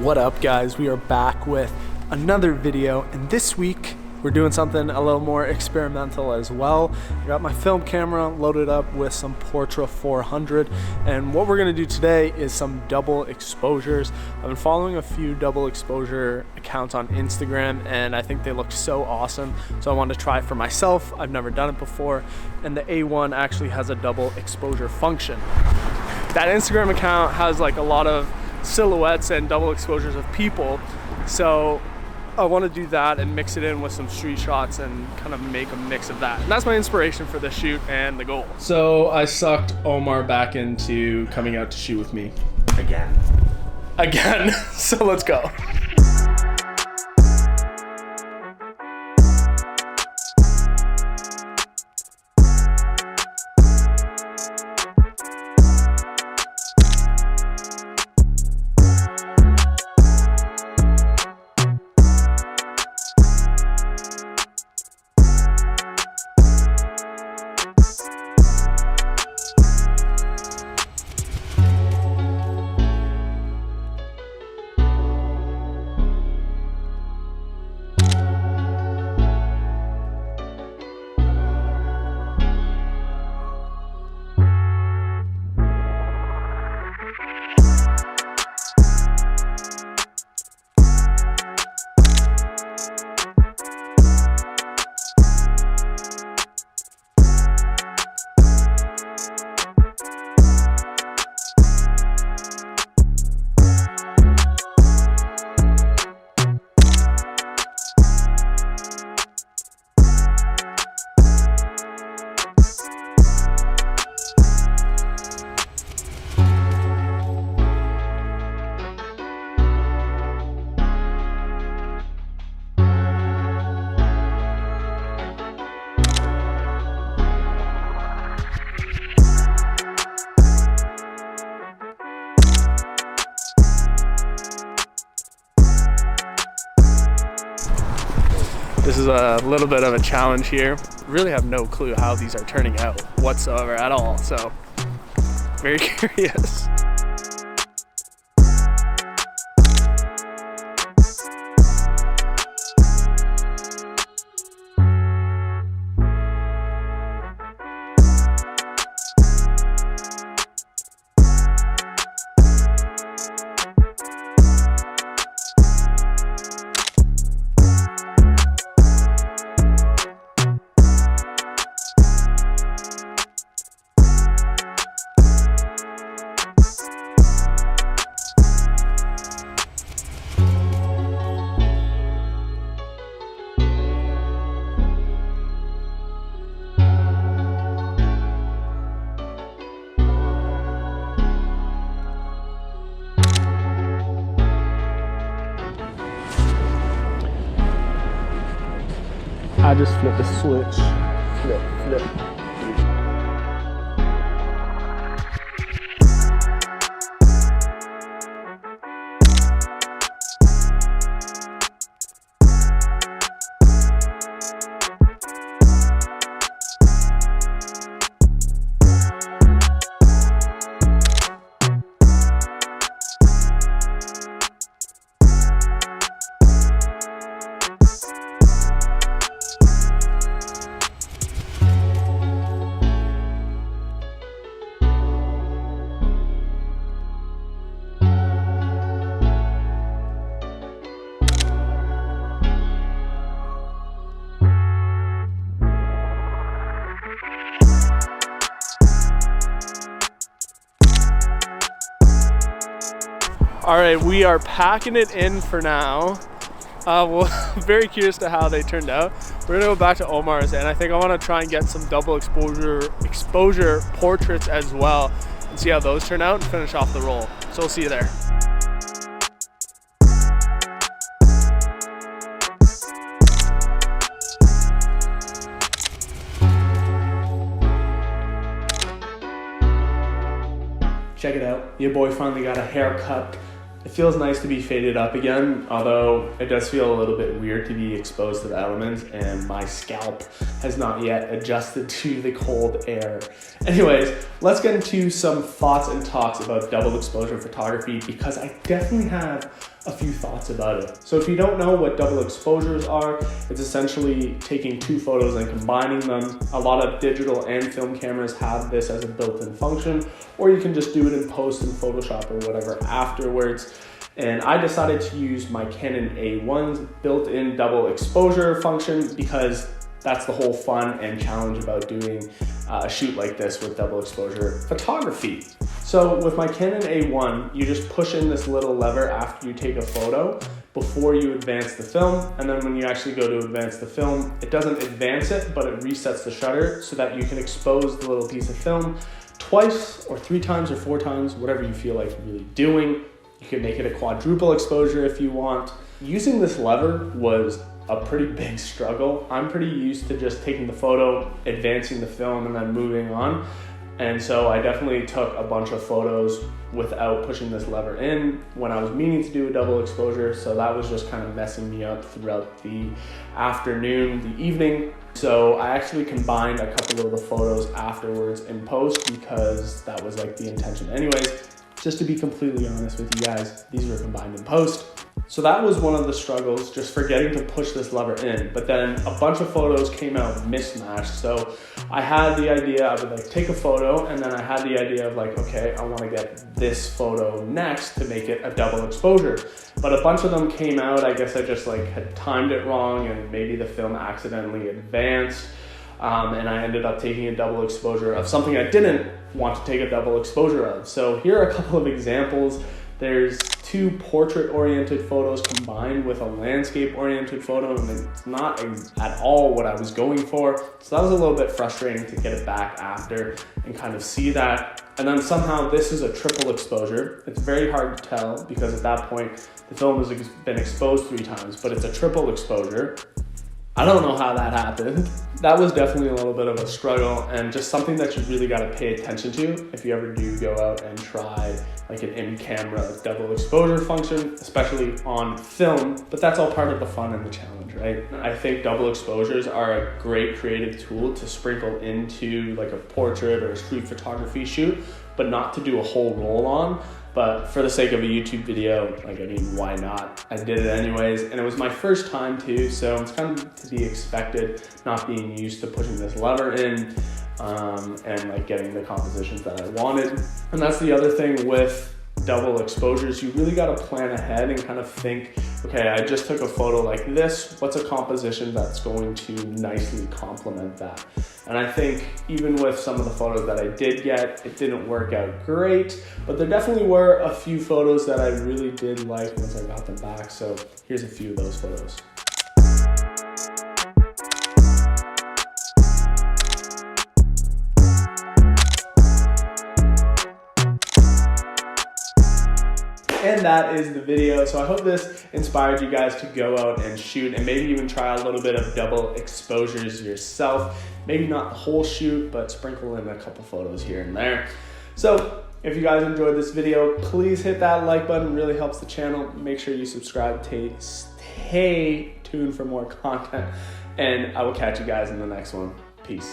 What up, guys? We are back with another video, and this week we're doing something a little more experimental as well. I got my film camera loaded up with some Portra 400, and what we're going to do today is some double exposures. I've been following a few double exposure accounts on Instagram, and I think they look so awesome, so I wanted to try it for myself. I've never done it before, and the A1 actually has a double exposure function. That Instagram account has like a lot of silhouettes and double exposures of people, so I want to do that and mix it in with some street shots and kind of make a mix of that. And that's my inspiration for this shoot and the goal. So I sucked Omar back into coming out to shoot with me. Again. So let's go. This is a little bit of a challenge here. Really have no clue how these are turning out whatsoever at all, so very curious. I just flipped the switch. Flip. All right, we are packing it in for now. Well, very curious to how they turned out. We're gonna go back to Omar's, and I think I wanna try and get some double exposure portraits as well and see how those turn out and finish off the roll. So we'll see you there. Check it out, your boy finally got a haircut. It feels nice to be faded up again, although it does feel a little bit weird to be exposed to the elements, and my scalp has not yet adjusted to the cold air. Anyways, let's get into some thoughts and talks about double exposure photography, because I definitely have a few thoughts about it. So if you don't know what double exposures are, it's essentially taking two photos and combining them. A lot of digital and film cameras have this as a built-in function, or you can just do it in post in Photoshop or whatever afterwards. And I decided to use my Canon A1's built-in double exposure function because that's the whole fun and challenge about doing a shoot like this with double exposure photography. So with my Canon A1, you just push in this little lever after you take a photo before you advance the film. And then when you actually go to advance the film, it doesn't advance it, but it resets the shutter so that you can expose the little piece of film twice or 3 times or 4 times, whatever you feel like really doing. You can make it a quadruple exposure if you want. Using this lever was a pretty big struggle. I'm pretty used to just taking the photo, advancing the film, and then moving on. And so I definitely took a bunch of photos without pushing this lever in when I was meaning to do a double exposure. So that was just kind of messing me up throughout the afternoon, the evening. So I actually combined a couple of the photos afterwards in post because that was like the intention anyways. Just to be completely honest with you guys, these were combined in post. So that was one of the struggles, just forgetting to push this lever in. But then a bunch of photos came out mismatched. So I had the idea, I would like take a photo, and then I had the idea of like, okay, I want to get this photo next to make it a double exposure. But a bunch of them came out, I guess I just like had timed it wrong, and maybe the film accidentally advanced. And I ended up taking a double exposure of something I didn't want to take a double exposure of. So here are a couple of examples. There's 2 portrait-oriented photos combined with a landscape-oriented photo, and it's not at all what I was going for. So that was a little bit frustrating to get it back after and kind of see that. And then somehow this is a triple exposure. It's very hard to tell because at that point, the film has been exposed 3 times, but it's a triple exposure. I don't know how that happened. That was definitely a little bit of a struggle and just something that you really got to pay attention to if you ever do go out and try like an in-camera double exposure function, especially on film, but that's all part of the fun and the challenge, right? I think double exposures are a great creative tool to sprinkle into like a portrait or a street photography shoot, but not to do a whole roll on. But for the sake of a YouTube video, like, I mean, why not? I did it anyways, and it was my first time too, so it's kind of to be expected, not being used to pushing this lever in and like getting the compositions that I wanted. And that's the other thing with double exposures, you really got to plan ahead and kind of think, okay, I just took a photo like this, what's a composition that's going to nicely complement that? And I think even with some of the photos that I did get, it didn't work out great, but there definitely were a few photos that I really did like once I got them back. So here's a few of those photos. And that is the video. So I hope this inspired you guys to go out and shoot and maybe even try a little bit of double exposures yourself. Maybe not the whole shoot, but sprinkle in a couple photos here and there. So if you guys enjoyed this video, please hit that like button. It really helps the channel. Make sure you subscribe. Stay tuned for more content. And I will catch you guys in the next one. Peace.